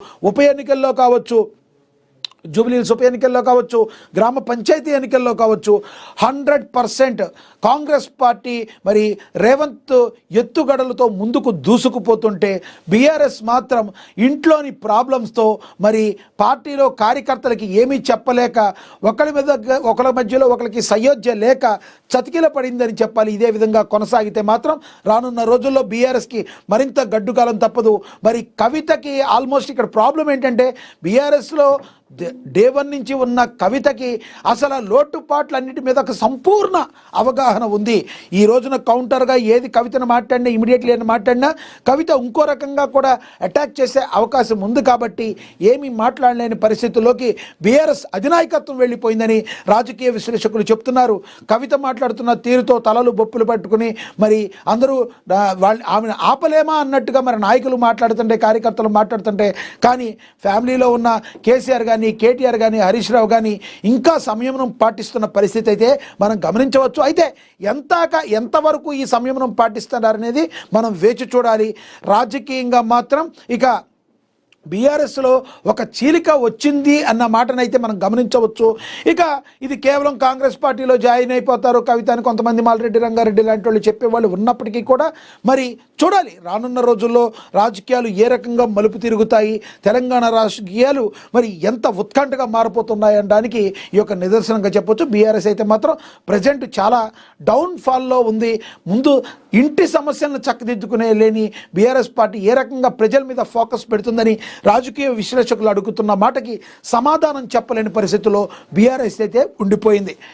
ఉప ఎన్నికల్లో కావచ్చు, జూబ్లీహిల్స్ ఉప ఎన్నికల్లో కావచ్చు, గ్రామ పంచాయతీ ఎన్నికల్లో కావచ్చు 100% కాంగ్రెస్ పార్టీ మరి రేవంత్ ఎత్తుగడలతో ముందుకు దూసుకుపోతుంటే బీఆర్ఎస్ మాత్రం ఇంట్లోని ప్రాబ్లమ్స్తో మరి పార్టీలో కార్యకర్తలకి ఏమీ చెప్పలేక ఒకరి మధ్యలో ఒకరికి సయోధ్య లేక చతికిల పడిందని చెప్పాలి. ఇదే విధంగా కొనసాగితే మాత్రం రానున్న రోజుల్లో బీఆర్ఎస్కి మరింత గడ్డుకాలం తప్పదు. మరి కవితకి ఆల్మోస్ట్ ఇక్కడ ప్రాబ్లం ఏంటంటే బీఆర్ఎస్లో డే 1 నుంచి ఉన్న కవితకి అసలు లోటుపాట్లన్నిటి మీద ఒక సంపూర్ణ అవగాహన ఉంది. ఈ రోజున కౌంటర్గా ఏది కవితను మాట్లాడినా ఇమీడియట్లీ అని మాట్లాడినా కవిత ఇంకో రకంగా కూడా అటాక్ చేసే అవకాశం ఉంది. కాబట్టి ఏమీ మాట్లాడలేని పరిస్థితుల్లోకి బీఆర్ఎస్ అధినాయకత్వం వెళ్ళిపోయిందని రాజకీయ విశ్లేషకులు చెప్తున్నారు. కవిత మాట్లాడుతున్న తీరుతో తలలు బొప్పులు పట్టుకుని మరి అందరూ ఆమెను ఆపలేమా అన్నట్టుగా మరి నాయకులు మాట్లాడుతుంటే, కార్యకర్తలు మాట్లాడుతుంటే, కానీ ఫ్యామిలీలో ఉన్న కేసీఆర్ కానీ, కేటీఆర్ కానీ, హరీష్ రావు కానీ ఇంకా సంయమనం పాటిస్తున్న పరిస్థితి అయితే మనం గమనించవచ్చు. అయితే ఎంతవరకు ఈ సంయమనం పాటిస్తున్నారనేది మనం వేచి చూడాలి. రాజకీయంగా మాత్రం ఇక బీఆర్ఎస్లో ఒక చీలిక వచ్చింది అన్న మాటనైతే మనం గమనించవచ్చు. ఇక ఇది కేవలం కాంగ్రెస్ పార్టీలో జాయిన్ అయిపోతారు కవిత అని కొంతమంది మాలరెడ్డి రంగారెడ్డి లాంటి వాళ్ళు చెప్పేవాళ్ళు ఉన్నప్పటికీ కూడా మరి చూడాలి రానున్న రోజుల్లో రాజకీయాలు ఏ రకంగా మలుపు తిరుగుతాయి, తెలంగాణ రాజకీయాలు మరి ఎంత ఉత్కంఠగా మారిపోతున్నాయి అనడానికి ఈ యొక్క నిదర్శనంగా చెప్పొచ్చు. బీఆర్ఎస్ అయితే మాత్రం ప్రజెంట్ చాలా డౌన్ఫాల్లో ఉంది. ముందు ఇంటి సమస్యలను చక్కదిద్దుకునే లేని బీఆర్ఎస్ పార్టీ ఏ రకంగా ప్రజల మీద ఫోకస్ పెడుతుందని రాజకీయ విశ్లేషకులు అడుగుతున్న మాటకి సమాధానం చెప్పలేని పరిస్థితుల్లో బీఆర్ఎస్ అయితే ఉండిపోయింది.